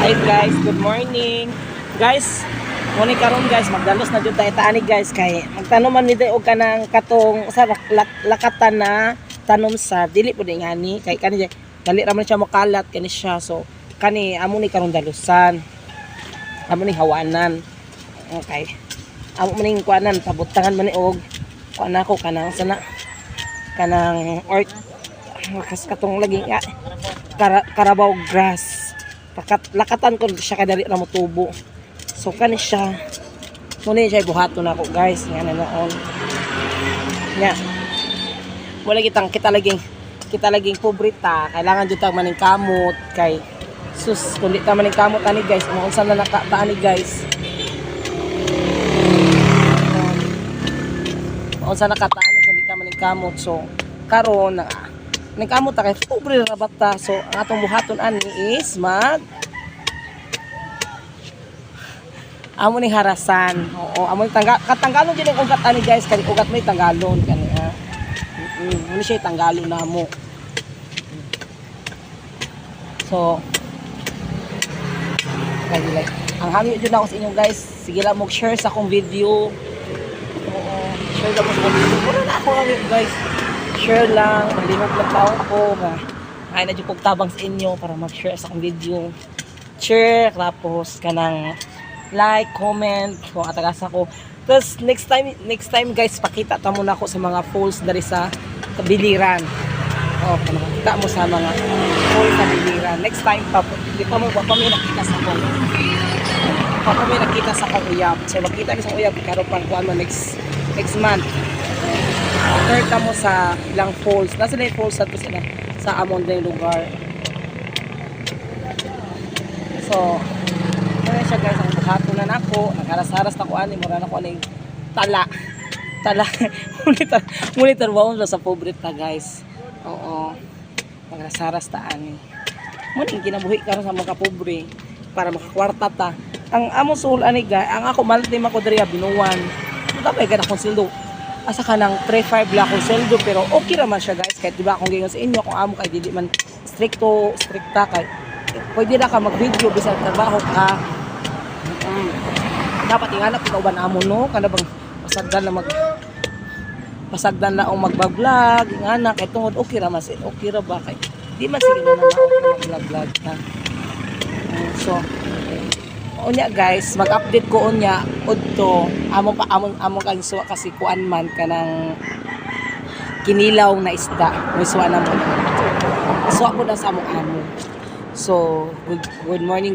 Hi guys, good morning. Guys, muni karon guys, magdalos na jud tayo taani guys kay magtanom man nito og kanang katong sa lakatan na tanom sa dili pud ngani kay kani dali ra man siya makalat kani siya. So kani amo ni karon dalusan. Amo ni hawanan. Okay. Amo man ning kuanan pabutangan man ni og kuan ako kanang sana kanang or kas katong lagi Carabao grass. Lakatan ko siya kadali ra mo tubo. So kani siya. Muna siya buhaton ako guys. Nga na noon. Nga. Wala kita laging pobrita. Kailangan jud tag maning kamot kay sus kundi ta maning kamot ani guys. Mo unsa na nakataani guys. Unsa nakataani kundi ta maning kamot. So karon na nagkamot ta kay pobre ra bata. So ang atong buhaton ani is amo ni harasan. Oo, amo ni katanggalon jud ang ugat ani guys, kani ugat may tanggalon kani ha. Muni siya tanggalon namo. So kani like ang hangyo jud ako sa inyo guys. Sige lang mag-share sa akong video. Oo, share lang mo sa video. Mura na ako guys. Share lang, malihog lang tao ako. Ay na jud kog tabang sa inyo para mag-share sa akong video. Share tapos kanang like, comment kung atagasa ko. Tapos next time guys, pakita ta muna ako sa mga falls dari sa Biliran. Oh, makita mo sa mga falls sa Biliran. Next time pa, di pa mo nakita sa ko. Pa mo nakita sa kong uyab. So makita ni sa uyab karon pang kuan mo next month. Turta mo sa ilang falls. Nasa na yung falls sa amon na lugar. So ano siya guys, ang buhaton na nako, nagaras-aras na ko ani, mura na ko ani tala. Ngunit tarwawon sa pobre ta guys. Oo. Nagaras-aras ta ani. Muna kinabuhi karon sa mga pobre para makakwarta ta. Ang amo sul ani guys, ang ako maltim ako diri binuwan. Tapay kada kong sildo. Asa ka nang 3-5 la akong sweldo pero okay ra man siya guys. Kahit diba akong gingon sa inyo kung amo kay dili man strikta kay pwede na ka mag-video bisan trabaho ka. Dapat ingana pinauban amo no kana bang pasagdan na og magba-vlog ingana kay tungod okay ra man okay ra ba kay di man sige na mag-vlog ta. So unya guys, mag-update ko unya udto among kang suwa kasi kuan man kanang kinilaw na isda. May suwa na mo. Suwa ko na sa among amo. So good morning